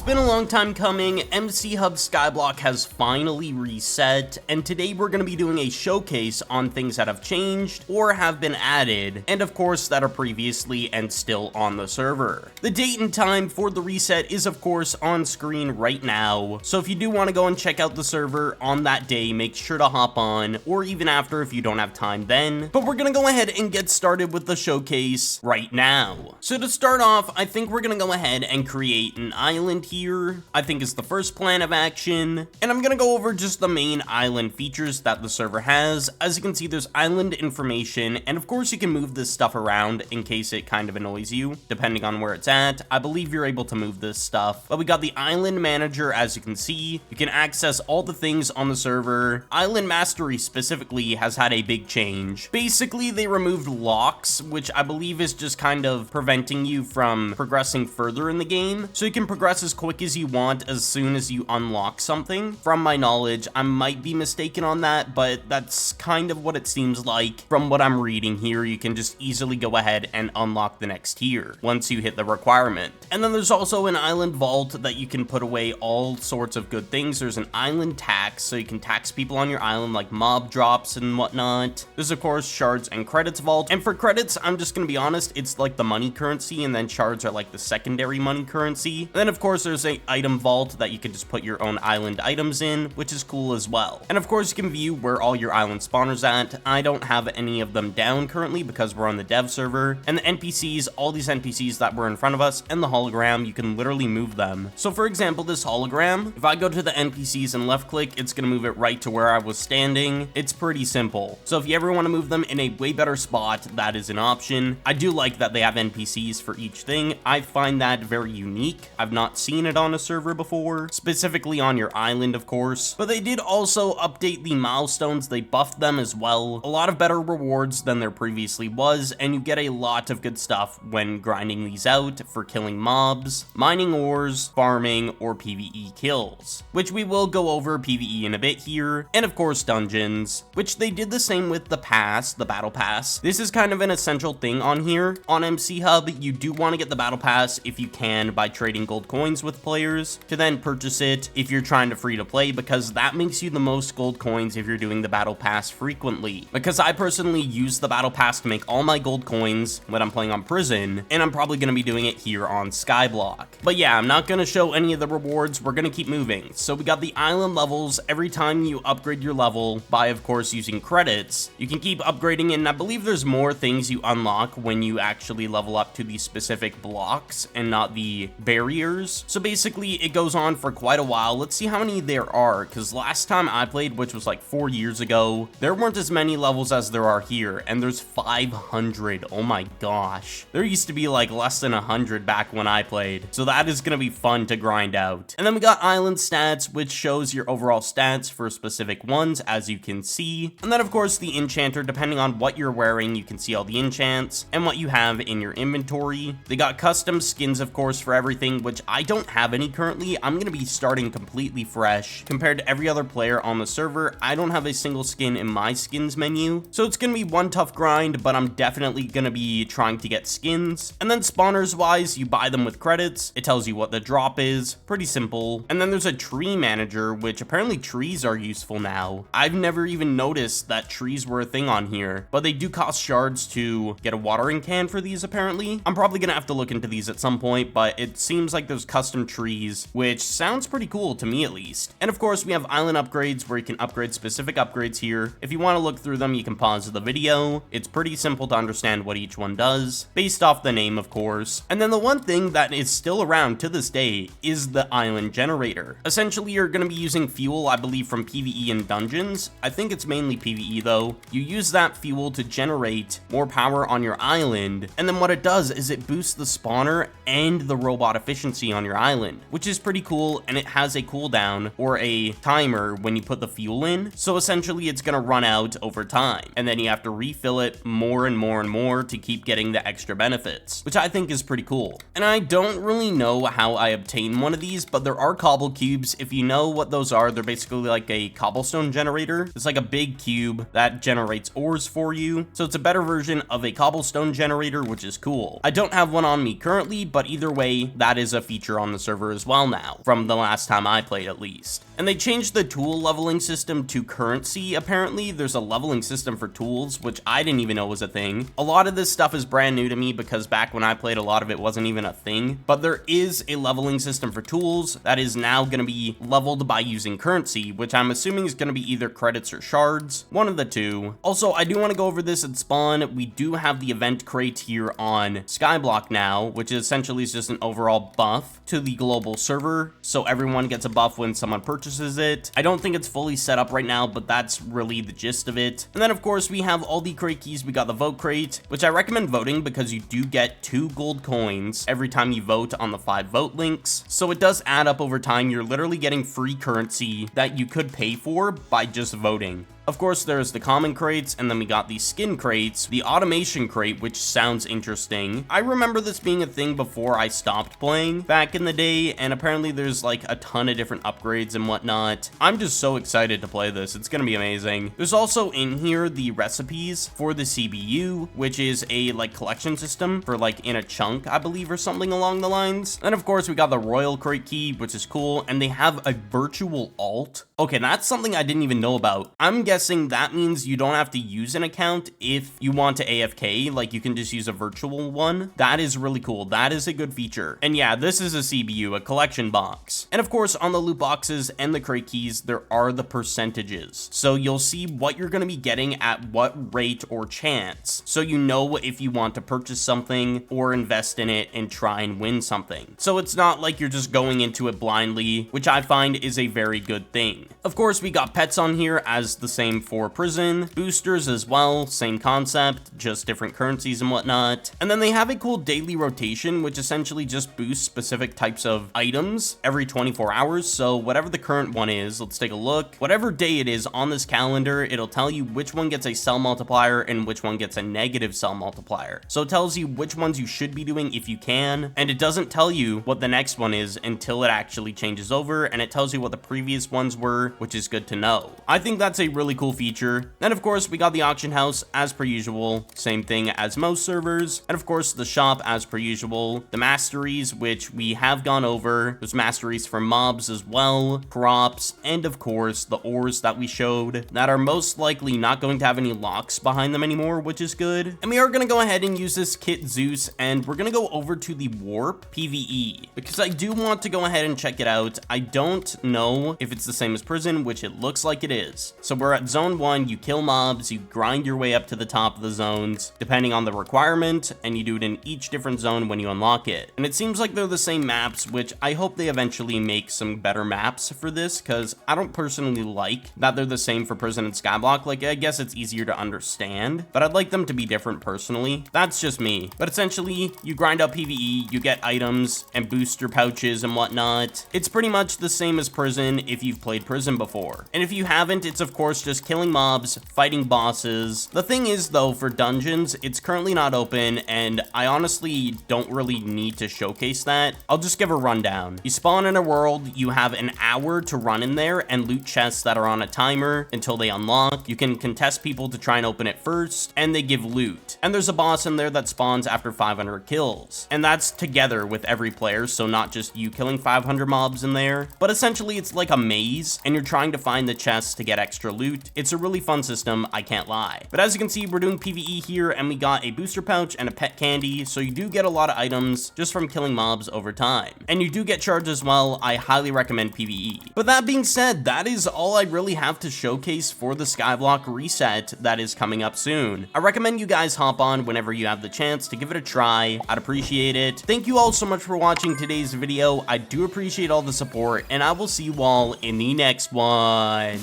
been a long time coming. MCHub Skyblock has finally reset, and today we're going to be doing a showcase on things that have changed or have been added, and of course that are previously and still on the server. The date and time for the reset is of course on screen right now, so if you do want to go and check out the server on that day, make sure to hop on, or even after if you don't have time then. But we're going to go ahead and get started with the showcase right now. So to start off, I think we're going to go ahead and create an island here. I think is the first plan of action, and I'm gonna go over just the main island features that the server has. As you can see, there's island information, and of course you can move this stuff around in case it kind of annoys you, depending on where it's at. I believe you're able to move this stuff, but we got the island manager. As you can see, you can access all the things on the server. Island mastery specifically has had a big change. Basically, they removed locks, which I believe is just kind of preventing you from progressing further in the game, so you can progress as quick as you want as soon as you unlock something. From my knowledge, I might be mistaken on that, but that's kind of what it seems like from what I'm reading here. You can just easily go ahead and unlock the next tier once you hit the requirement. And then there's also an island vault that you can put away all sorts of good things. There's an island tax, so you can tax people on your island like mob drops and whatnot. There's of course shards and credits vault, and for credits, I'm just gonna be honest, it's like the money currency, and then shards are like the secondary money currency. And then of course there's a item vault that you can just put your own island items in, which is cool as well. And of course you can view where all your island spawners at. I don't have any of them down currently because we're on the dev server. And the NPCs, all these NPCs that were in front of us, and the hologram, you can literally move them. So for example, this hologram, if I go to the NPCs and left click, it's gonna move it right to where I was standing. It's pretty simple. So if you ever want to move them in a way better spot, that is an option. I do like that they have NPCs for each thing. I find that very unique. I've not seen it on a server before, specifically on your island of course, but they did also update the milestones. They buffed them as well. A lot of better rewards than there previously was, and you get a lot of good stuff when grinding these out for killing mobs, mining ores, farming, or PvE kills, which we will go over PvE in a bit here, and of course dungeons, which they did the same with the pass, the battle pass. This is kind of an essential thing on here. On MCHub, you do want to get the battle pass if you can by trading gold coins with players to then purchase it if you're trying to free to play, because that makes you the most gold coins if you're doing the battle pass frequently. Because I personally use the battle pass to make all my gold coins when I'm playing on prison, and I'm probably going to be doing it here on Skyblock. But yeah, I'm not going to show any of the rewards. We're going to keep moving. So we got the island levels. Every time you upgrade your level by of course using credits, you can keep upgrading, and I believe there's more things you unlock when you actually level up to these specific blocks and not the barriers. So basically it goes on for quite a while. Let's see how many there are, because last time I played, which was like 4 years ago, there weren't as many levels as there are here, and there's 500. Oh my gosh, there used to be like less than 100 back when I played, so that is going to be fun to grind out. And then we got island stats, which shows your overall stats for specific ones, as you can see. And then of course the enchanter, depending on what you're wearing, you can see all the enchants and what you have in your inventory. They got custom skins of course for everything, which I don't have any currently. I'm going to be starting completely fresh compared to every other player on the server. I don't have a single skin in my skins menu, so it's going to be one tough grind, but I'm definitely going to be trying to get skins. And then spawners wise, you buy them with credits. It tells you what the drop is, pretty simple. And then there's a tree manager, which apparently trees are useful now. I've never even noticed that trees were a thing on here, but they do cost shards to get a watering can for these apparently. I'm probably gonna have to look into these at some point, but it seems like there's custom trees, which sounds pretty cool to me at least. And of course we have island upgrades where you can upgrade specific upgrades here. If you want to look through them, you can pause the video. It's pretty simple to understand what each one does based off the name of course. And then the one thing that is still around to this day is the island generator. Essentially you're going to be using fuel, I believe, from PvE and dungeons. I think it's mainly PvE though. You use that fuel to generate more power on your island, and then what it does is it boosts the spawner and the robot efficiency on your island, which is pretty cool. And it has a cooldown or a timer when you put the fuel in, so essentially it's going to run out over time, and then you have to refill it more and more and more to keep getting the extra benefits, which I think is pretty cool. And I don't really know how I obtain one of these, but there are cobble cubes. If you know what those are, they're basically like a cobblestone generator. It's like a big cube that generates ores for you, so it's a better version of a cobblestone generator, which is cool. I don't have one on me currently, but either way, that is a feature on the the server as well now, from the last time I played at least. And they changed the tool leveling system to currency. Apparently there's a leveling system for tools, which I didn't even know was a thing. A lot of this stuff is brand new to me because back when I played, a lot of it wasn't even a thing. But there is a leveling system for tools that is now going to be leveled by using currency, which I'm assuming is going to be either credits or shards, one of the two. Also, I do want to go over this at spawn. We do have the event crate here on Skyblock now, which essentially is just an overall buff to the global server, so everyone gets a buff when someone purchases it. I don't think it's fully set up right now, but that's really the gist of it. And then of course we have all the crate keys. We got the vote crate, which I recommend voting because you do get 2 gold coins every time you vote on the 5 vote links, so it does add up over time. You're literally getting free currency that you could pay for by just voting. Of course, there's the common crates, and then we got the skin crates, the automation crate, which sounds interesting. I remember this being a thing before I stopped playing back in the day, and apparently there's like a ton of different upgrades and whatnot. I'm just so excited to play this. It's gonna be amazing. There's also in here the recipes for the CBU, which is a like collection system for like in a chunk, I believe, or something along the lines. And of course, we got the royal crate key, which is cool, and they have a virtual alt. Okay, that's something I didn't even know about. I'm guessing that means you don't have to use an account if you want to AFK, like you can just use a virtual one. That is really cool. That is a good feature. And yeah, this is a CBU, a collection box. And of course, on the loot boxes and the crate keys, there are the percentages. So you'll see what you're going to be getting at what rate or chance. So you know if you want to purchase something or invest in it and try and win something. So it's not like you're just going into it blindly, which I find is a very good thing. Of course, we got pets on here as the same for prison, boosters as well, same concept, just different currencies and whatnot. And then they have a cool daily rotation, which essentially just boosts specific types of items every 24 hours. So whatever the current one is, let's take a look. Whatever day it is on this calendar, it'll tell you which one gets a cell multiplier and which one gets a negative cell multiplier. So it tells you which ones you should be doing if you can, and it doesn't tell you what the next one is until it actually changes over, and it tells you what the previous ones were, which is good to know. I think that's a really cool feature. Then of course we got the auction house as per usual, same thing as most servers, and of course the shop as per usual, the masteries, which we have gone over. There's masteries for mobs as well, props, and of course the ores that we showed that are most likely not going to have any locks behind them anymore, which is good. And we are going to go ahead and use this kit Zeus, and we're going to go over to the warp PvE because I do want to go ahead and check it out. I don't know if it's the same as prison, which it looks like it is. So we're at zone 1, you kill mobs, you grind your way up to the top of the zones depending on the requirement, and you do it in each different zone when you unlock it. And it seems like they're the same maps, which I hope they eventually make some better maps for this, because I don't personally like that they're the same for prison and Skyblock. Like, I guess it's easier to understand, but I'd like them to be different personally. That's just me. But essentially, you grind up PvE, you get items and booster pouches and whatnot. It's pretty much the same as prison if you've played prison before. And if you haven't, it's of course just killing mobs, fighting bosses. The thing is though, for dungeons, it's currently not open, and I honestly don't really need to showcase that. I'll just give a rundown. You spawn in a world, you have an hour to run in there and loot chests that are on a timer until they unlock. You can contest people to try and open it first, and they give loot. And there's a boss in there that spawns after 500 kills. And that's together with every player, so not just you killing 500 mobs in there. But essentially it's like a maze, and you're trying to find the chests to get extra loot. It's a really fun system, I can't lie. But as you can see, we're doing PvE here, and we got a booster pouch and a pet candy, so you do get a lot of items just from killing mobs over time. And you do get shards as well. I highly recommend PvE. But that being said, that is all I really have to showcase for the Skyblock reset that is coming up soon. I recommend you guys hop on whenever you have the chance to give it a try. I'd appreciate it. Thank you all so much for watching today's video. I do appreciate all the support, and I will see you all in the next one.